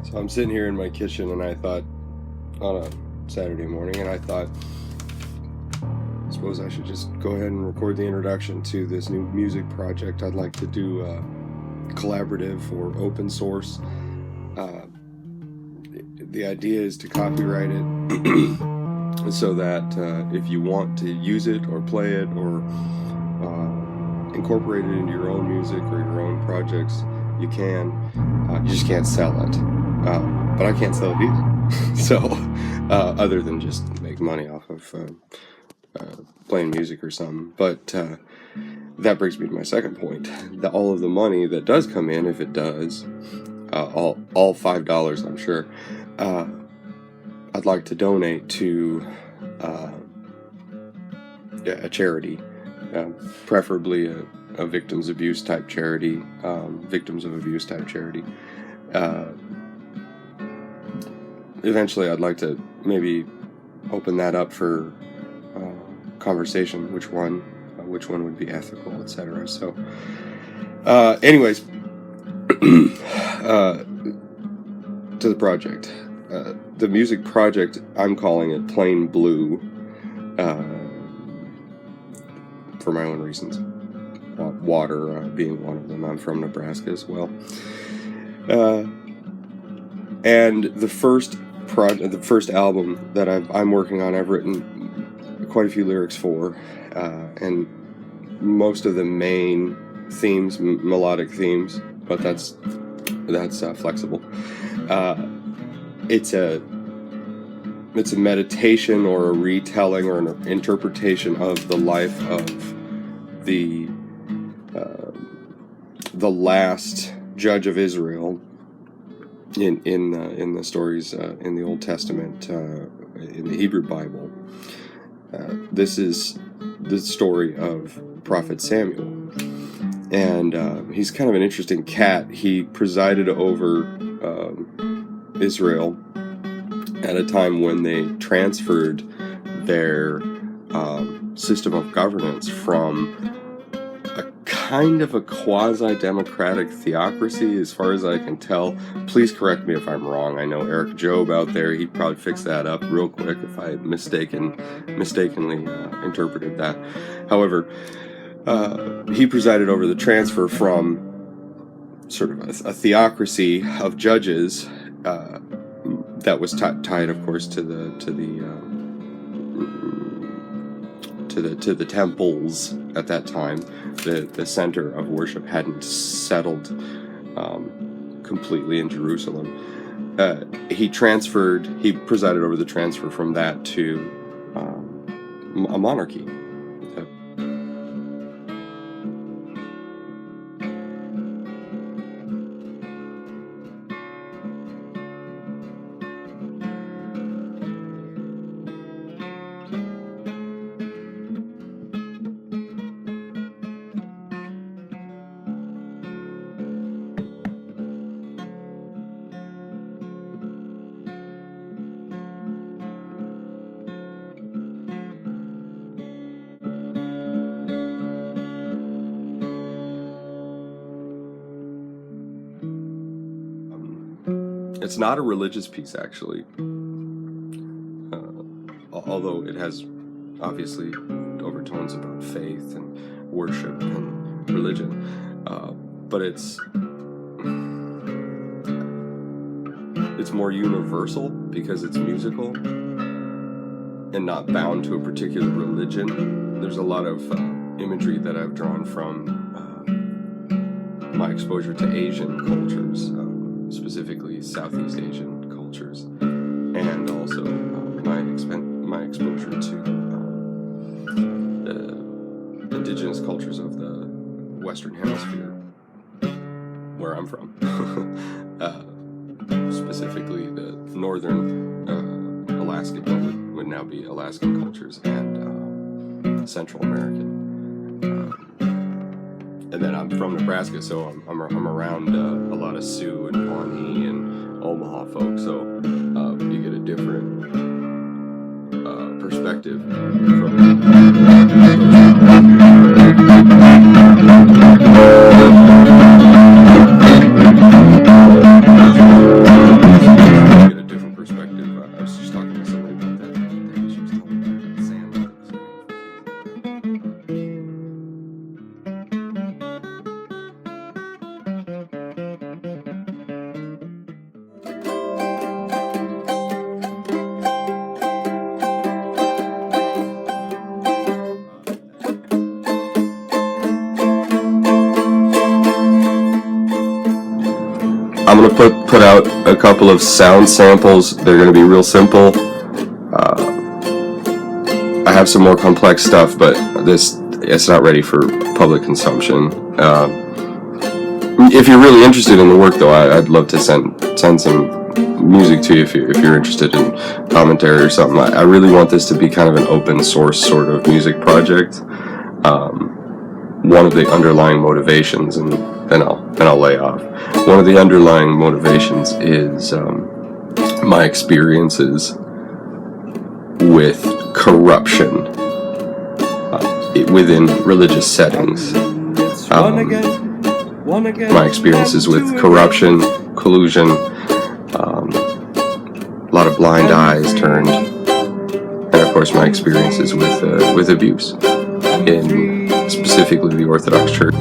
So I'm sitting here in my kitchen, and I thought, on a Saturday morning, and I thought, I suppose I should just go ahead and record the introduction to this new music project I'd like to do, collaborative or open source. The idea is to copyright it so that if you want to use it or play it or incorporate it into your own music or your own projects, you can. You just can't sell it. But I can't sell it either. So, other than just make money off of playing music or something. But that brings me to my second point. All of the money that does come in, if it does, all $5, I'm sure, I'd like to donate to a charity, preferably a victims abuse type charity, victims of abuse type charity. Eventually, I'd like to maybe open that up for conversation. Which one would be ethical, etc. So, anyways, to the project. The music project, I'm calling it Plain Blue, for my own reasons. Water being one of them. I'm from Nebraska as well. And the first album that I'm working on, I've written quite a few lyrics for, and most of the main themes, melodic themes, but that's flexible. It's a meditation or a retelling or an interpretation of the life of the last judge of Israel in the stories in the Old Testament, in the Hebrew Bible. This is the story of Prophet Samuel, and he's kind of an interesting cat. He presided over Israel at a time when they transferred their system of governance from a kind of a quasi-democratic theocracy, as far as I can tell. Please correct me if I'm wrong. I know Eric Job out there, he'd probably fix that up real quick if I mistakenly interpreted that. However, he presided over the transfer from sort of a theocracy of judges that was tied, of course, to the temples at that time. The center of worship hadn't settled completely in Jerusalem. He presided over the transfer from that to a monarchy. It's not a religious piece, actually, although it has obviously overtones about faith and worship and religion, but it's more universal because it's musical and not bound to a particular religion. There's a lot of imagery that I've drawn from my exposure to Asian cultures, specifically Southeast Asian cultures, and also my exposure to the indigenous cultures of the Western Hemisphere, where I'm from. Specifically the northern Alaskan, would now be Alaskan cultures, and Central American. And then I'm from Nebraska, so I'm around a lot of Sioux and Pawnee and Omaha folks, so you get a different perspective from those. I'm going to put out a couple of sound samples. They're going to be real simple. I have some more complex stuff, but it's not ready for public consumption. If you're really interested in the work, though, I'd love to send some music to you if you're interested in commentary or something. I really want this to be kind of an open source sort of music project. One of the underlying motivations, and then I'll lay off. One of the underlying motivations is my experiences with corruption within religious settings. My experiences with corruption, collusion, a lot of blind eyes turned, and of course my experiences with abuse in specifically the Orthodox Church.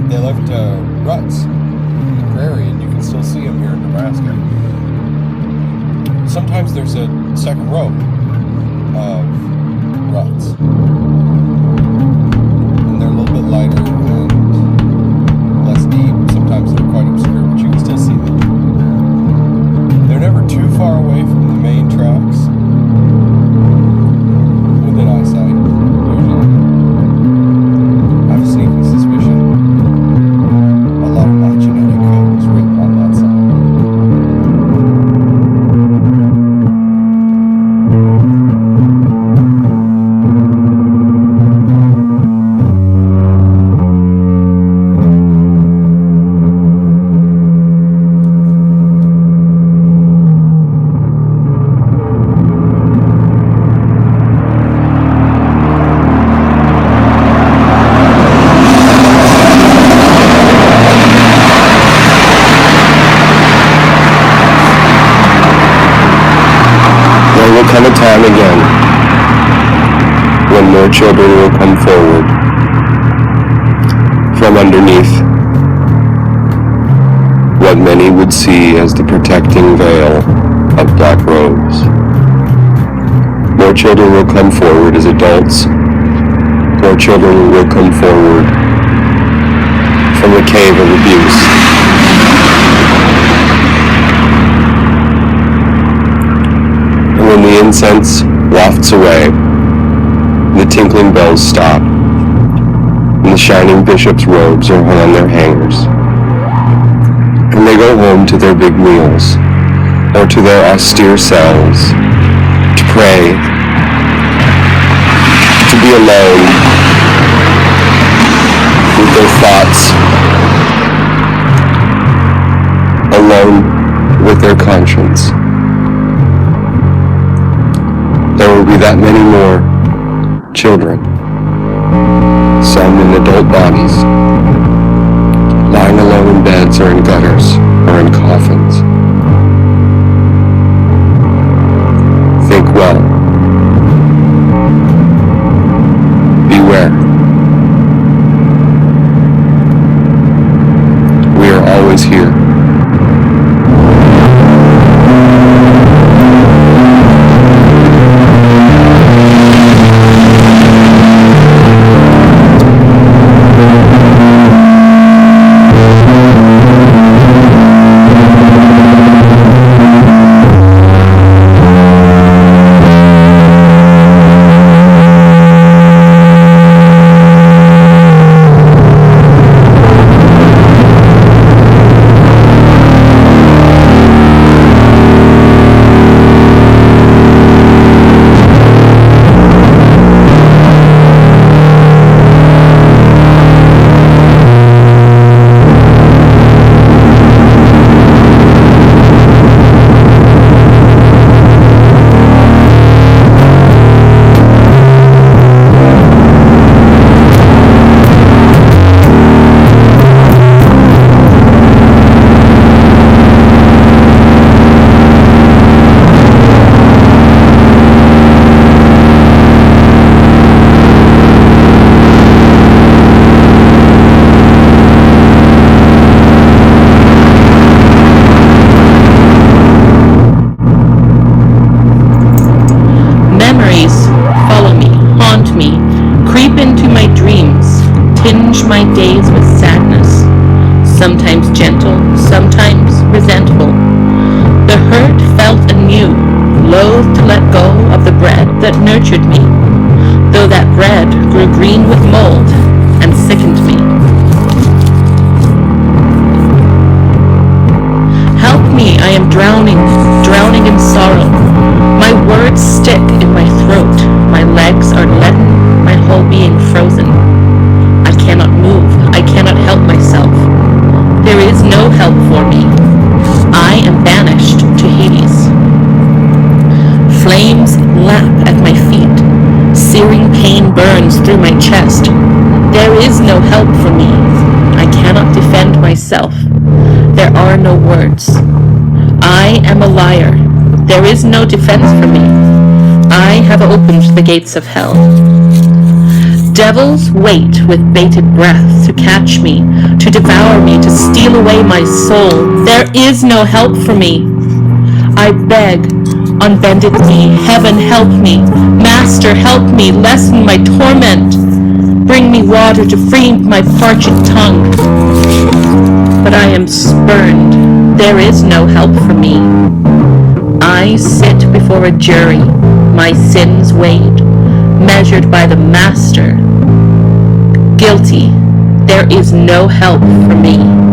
They left ruts in the prairie, and you can still see them here in Nebraska. Sometimes there's a second row of ruts, and they're a little bit lighter and less deep. Sometimes they're quite obscure, but you can still see them. They're never too far away from the main tracks, within eyesight, usually. I have a sneaking suspicion a lot of my genetic code was written on that side. There will come a time again when more children will come forward from underneath what many would see as the protecting veil of black robes. More children will come forward as adults. More children will come forward from the cave of abuse. And when the incense wafts away, the tinkling bells stop, and the shining bishop's robes are hung on their hangers, to their big meals or to their austere cells, to pray, to be alone with their thoughts, alone with their conscience. There will be that many more children, some in adult bodies, lying alone in beds or in gutters or in coffins. Think well. Beware. We are always here. My days with sadness, sometimes gentle, sometimes resentful. The hurt felt anew, loath to let go of the bread that nurtured me, though that bread grew green with mold and sickened me. Help me, I am drowning in sorrow. My words stick in my throat, my legs are leaden, my whole being frozen. I cannot move, I cannot help myself. There is no help for me. I am banished to Hades. Flames lap at my feet. Searing pain burns through my chest. There is no help for me. I cannot defend myself. There are no words. I am a liar. There is no defense for me. I have opened the gates of hell. Devils wait with bated breath to catch me, to devour me, to steal away my soul. There is no help for me. I beg, on bended knee, heaven help me, Master help me, lessen my torment. Bring me water to free my parched tongue. But I am spurned. There is no help for me. I sit before a jury, my sins weighed, measured by the Master. Guilty, there is no help for me.